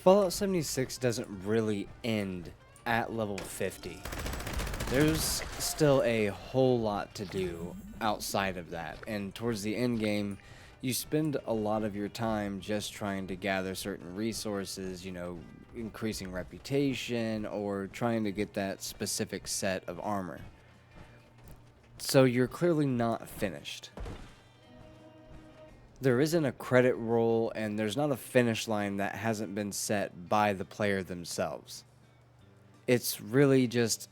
Fallout 76 doesn't really end at level 50. There's still a whole lot to do outside of that, and towards the end game, you spend a lot of your time just trying to gather certain resources, increasing reputation, or trying to get that specific set of armor. So you're clearly not finished. There isn't a credit roll, and there's not a finish line that hasn't been set by the player themselves. It's really just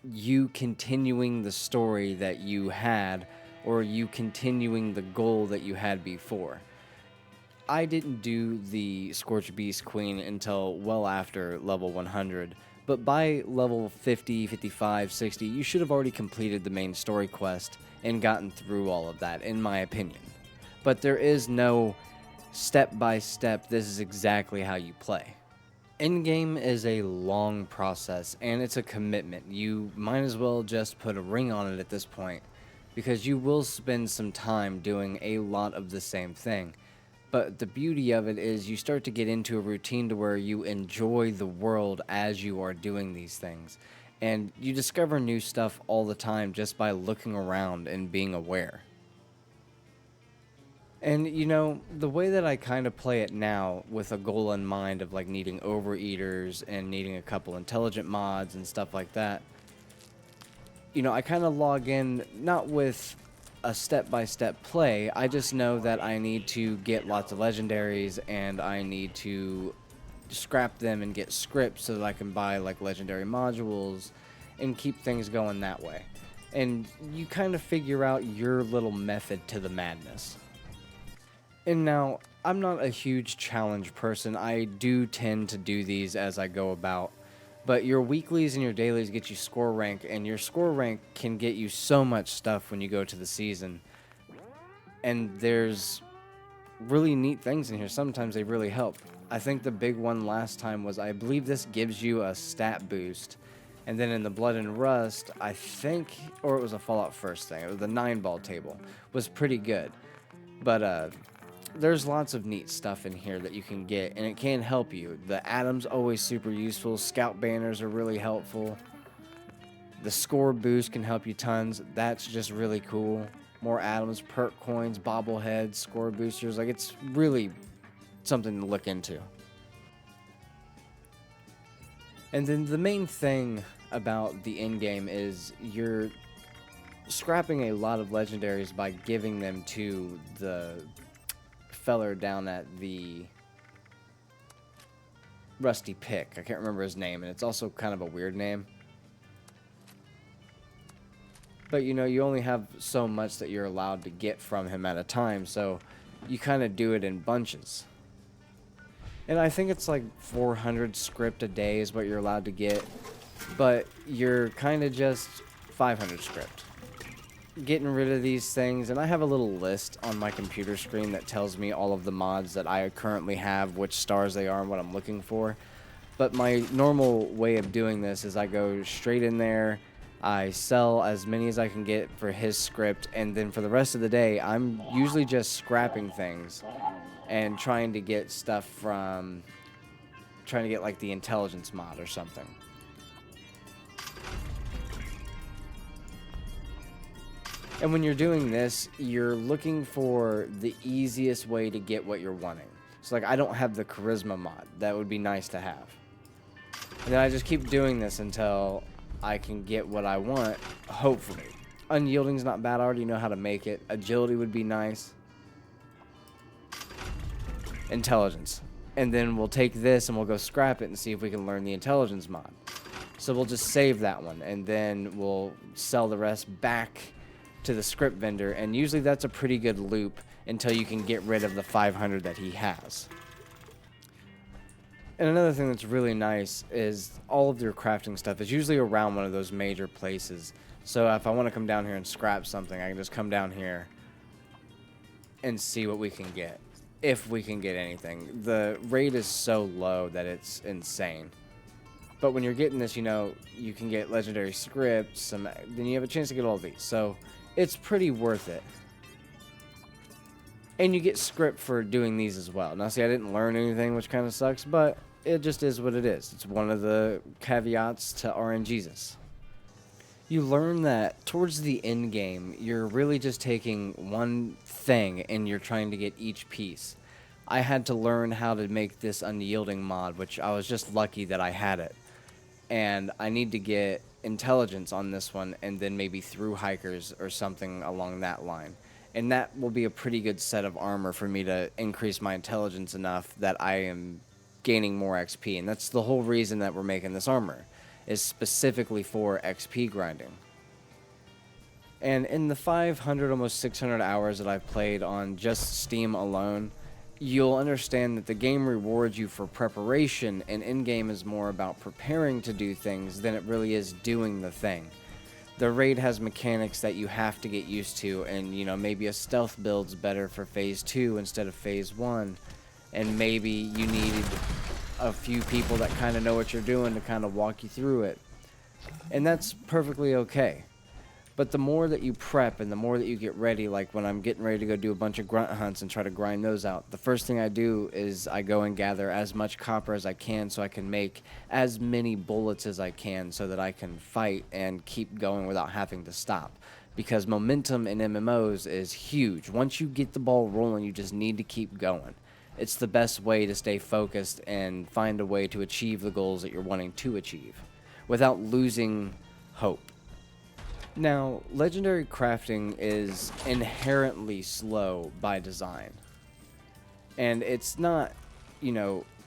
you continuing the story that you had, or you continuing the goal that you had before. I didn't do the Scorched Beast Queen until well after level 100, but by level 50, 55, 60, you should have already completed the main story quest and gotten through all of that, in my opinion. But there is no step-by-step, this is exactly how you play. Endgame is a long process, and it's a commitment. You might as well just put a ring on it at this point, because you will spend some time doing a lot of the same thing. But the beauty of it is you start to get into a routine to where you enjoy the world as you are doing these things. And you discover new stuff all the time just by looking around and being aware. And the way that I kind of play it now, with a goal in mind of like needing overeaters and needing a couple intelligent mods and stuff like that, I kind of log in not with a step-by-step play. I just know that I need to get lots of legendaries, and I need to scrap them and get scripts so that I can buy like legendary modules and keep things going that way. And you kind of figure out your little method to the madness. And now, I'm not a huge challenge person. I do tend to do these as I go about. But your weeklies and your dailies get you score rank, and your score rank can get you so much stuff when you go to the season. And there's really neat things in here. Sometimes they really help. I think the big one last time was, I believe this gives you a stat boost. And then in the Blood and Rust, I think, or it was a Fallout First thing, it was the 9-ball table, was pretty good. But there's lots of neat stuff in here that you can get, and it can help you. The atoms always super useful. Scout banners are really helpful. The score boost can help you tons. That's just really cool. More atoms, perk coins, bobbleheads, score boosters. Like, it's really something to look into. And then the main thing about the end game is you're scrapping a lot of legendaries by giving them to the feller down at the Rusty Pick. I can't remember his name, and it's also kind of a weird name. But you only have so much that you're allowed to get from him at a time, so you kind of do it in bunches. And I think it's like 400 script a day is what you're allowed to get, but you're kind of just 500 script. Getting rid of these things, and I have a little list on my computer screen that tells me all of the mods that I currently have, which stars they are, and what I'm looking for. But my normal way of doing this is I go straight in there, I sell as many as I can get for his script, and then for the rest of the day, I'm usually just scrapping things and trying to get stuff from, trying to get like the intelligence mod or something. And when you're doing this, you're looking for the easiest way to get what you're wanting. So like, I don't have the charisma mod. That would be nice to have. And then I just keep doing this until I can get what I want, hopefully. Unyielding's not bad. I already know how to make it. Agility would be nice. Intelligence. And then we'll take this and we'll go scrap it and see if we can learn the intelligence mod. So we'll just save that one, and then we'll sell the rest back to the script vendor, and usually that's a pretty good loop until you can get rid of the 500 that he has. And another thing that's really nice is all of your crafting stuff is usually around one of those major places. So if I want to come down here and scrap something, I can just come down here and see what we can get, if we can get anything. The rate is so low that it's insane. But when you're getting this, you can get legendary scripts, then you have a chance to get all these. So it's pretty worth it. And you get script for doing these as well. Now, see, I didn't learn anything, which kind of sucks, but it just is what it is. It's one of the caveats to RNGesus. You learn that towards the end game, you're really just taking one thing and you're trying to get each piece. I had to learn how to make this unyielding mod, which I was just lucky that I had it. And I need to get intelligence on this one and then maybe through hikers or something along that line. And that will be a pretty good set of armor for me to increase my intelligence enough that I am gaining more XP. And that's the whole reason that we're making this armor, is specifically for XP grinding. And in the 500, almost 600 hours that I've played on just Steam alone, you'll understand that the game rewards you for preparation, and in-game is more about preparing to do things than it really is doing the thing. The raid has mechanics that you have to get used to, and maybe a stealth build's better for phase 2 instead of phase 1, and maybe you need a few people that kind of know what you're doing to kind of walk you through it, and that's perfectly okay. But the more that you prep and the more that you get ready, like when I'm getting ready to go do a bunch of grunt hunts and try to grind those out, the first thing I do is I go and gather as much copper as I can so I can make as many bullets as I can so that I can fight and keep going without having to stop. Because momentum in MMOs is huge. Once you get the ball rolling, you just need to keep going. It's the best way to stay focused and find a way to achieve the goals that you're wanting to achieve without losing hope. Now, legendary crafting is inherently slow by design. And it's not,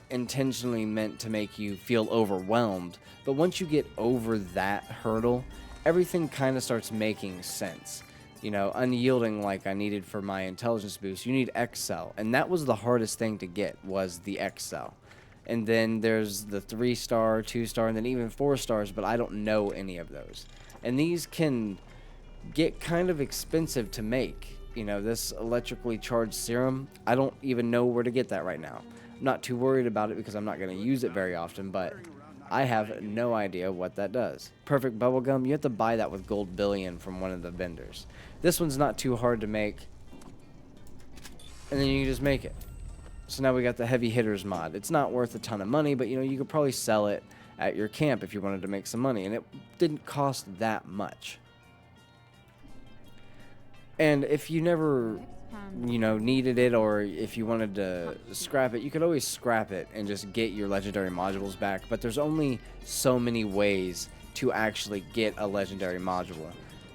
intentionally meant to make you feel overwhelmed, but once you get over that hurdle, everything kind of starts making sense. Unyielding like I needed for my intelligence boost, you need Excel, and that was the hardest thing to get, was the Excel. And then there's the 3-star, 2-star, and then even 4 stars, but I don't know any of those. And these can get kind of expensive to make. This electrically charged serum, I don't even know where to get that right now. I'm not too worried about it because I'm not going to use it very often, but I have no idea what that does. Perfect bubblegum, you have to buy that with gold billion from one of the vendors. This one's not too hard to make, and then you can just make it. So now we got the heavy hitters mod. It's not worth a ton of money, but you could probably sell it at your camp if you wanted to make some money, and it didn't cost that much. And if you never needed it, or if you wanted to scrap it, you could always scrap it and just get your legendary modules back, but there's only so many ways to actually get a legendary module,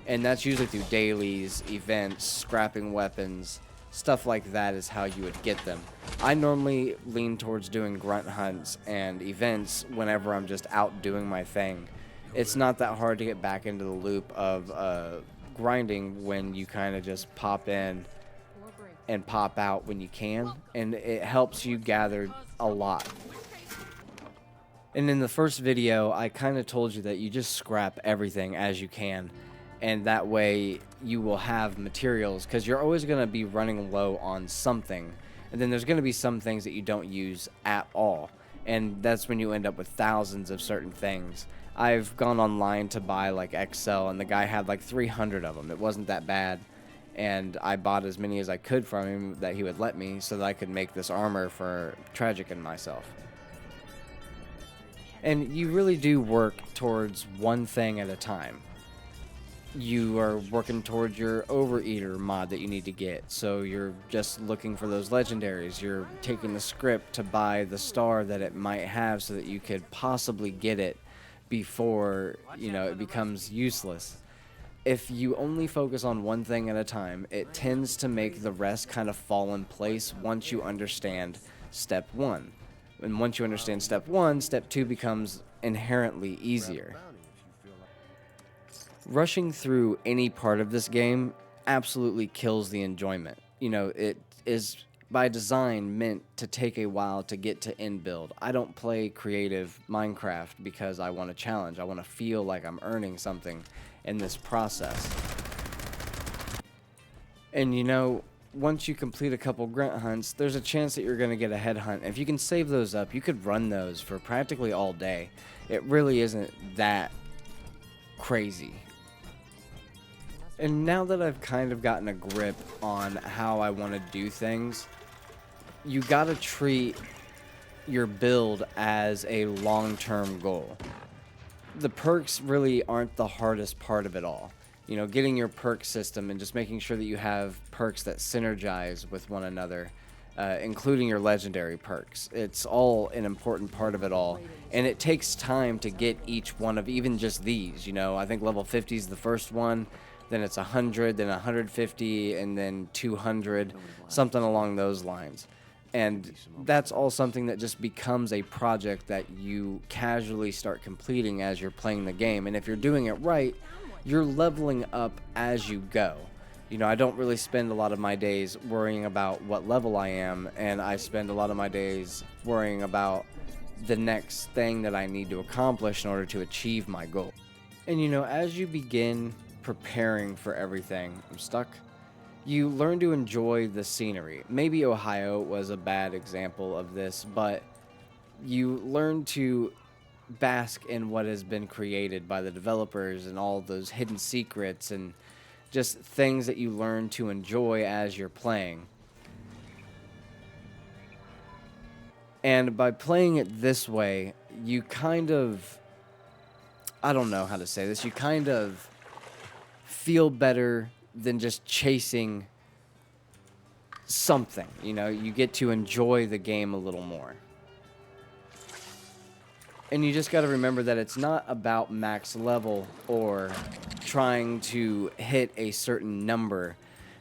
and that's usually through dailies, events, scrapping weapons, stuff like that is how you would get them. I normally lean towards doing grunt hunts and events whenever I'm just out doing my thing. It's not that hard to get back into the loop of grinding when you kind of just pop in and pop out when you can, and it helps you gather a lot. And in the first video, I kind of told you that you just scrap everything as you can, and that way you will have materials, because you're always going to be running low on something, and then there's going to be some things that you don't use at all, and that's when you end up with thousands of certain things. I've gone online to buy like Excel, and the guy had like 300 of them. It wasn't that bad, and I bought as many as I could from him that he would let me so that I could make this armor for Tragic and myself. And you really do work towards one thing at a time. You are working towards your Overeater mod that you need to get, so you're just looking for those legendaries. You're taking the script to buy the star that it might have so that you could possibly get it before it becomes useless. If you only focus on one thing at a time, it tends to make the rest kind of fall in place once you understand step 1. And once you understand step 1, step 2 becomes inherently easier. Rushing through any part of this game absolutely kills the enjoyment. It is by design meant to take a while to get to end build. I don't play creative Minecraft because I want a challenge. I want to feel like I'm earning something in this process. And once you complete a couple grunt hunts, there's a chance that you're going to get a head hunt. If you can save those up, you could run those for practically all day. It really isn't that crazy. And now that I've kind of gotten a grip on how I want to do things, you gotta treat your build as a long-term goal. The perks really aren't the hardest part of it all. You know, getting your perk system and just making sure that you have perks that synergize with one another, including your legendary perks. It's all an important part of it all, and it takes time to get each one of even just these. You know, I think level 50 is the first one, then it's 100, then 150, and then 200, something along those lines. And that's all something that just becomes a project that you casually start completing as you're playing the game. And if you're doing it right, you're leveling up as you go. You know, I don't really spend a lot of my days worrying about what level I am, and I spend a lot of my days worrying about the next thing that I need to accomplish in order to achieve my goal. And you know, as you begin preparing for everything, I'm stuck. You learn to enjoy the scenery. Maybe Ohio was a bad example of this, but you learn to bask in what has been created by the developers and all those hidden secrets and just things that you learn to enjoy as you're playing. And by playing it this way, you kind of, I don't know how to say this, you kind of feel better than just chasing something. You know, you get to enjoy the game a little more. And you just got to remember that it's not about max level or trying to hit a certain number.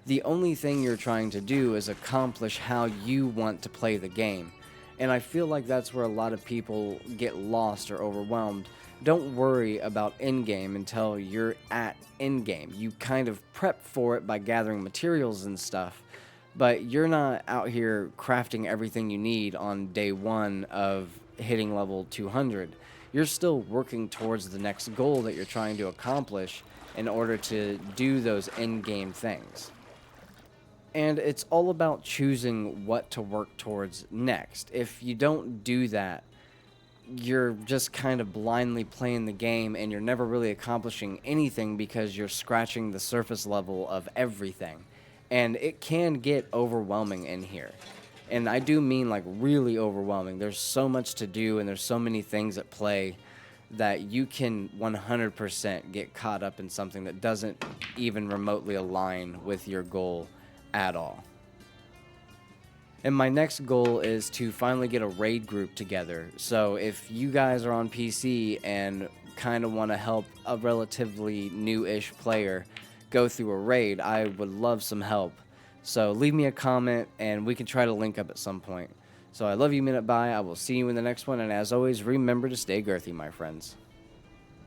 The only thing you're trying to do is accomplish how you want to play the game. And I feel like that's where a lot of people get lost or overwhelmed. Don't worry about endgame until you're at endgame. You kind of prep for it by gathering materials and stuff, but you're not out here crafting everything you need on day one of hitting level 200. You're still working towards the next goal that you're trying to accomplish in order to do those endgame things. And it's all about choosing what to work towards next. If you don't do that, you're just kind of blindly playing the game and you're never really accomplishing anything because you're scratching the surface level of everything. And it can get overwhelming in here. And I do mean like really overwhelming. There's so much to do and there's so many things at play that you can 100% get caught up in something that doesn't even remotely align with your goal at all. And my next goal is to finally get a raid group together. So if you guys are on PC and kind of want to help a relatively new-ish player go through a raid, I would love some help. So leave me a comment and we can try to link up at some point. So I love you, Minute By. I will see you in the next one. And as always, remember to stay girthy, my friends.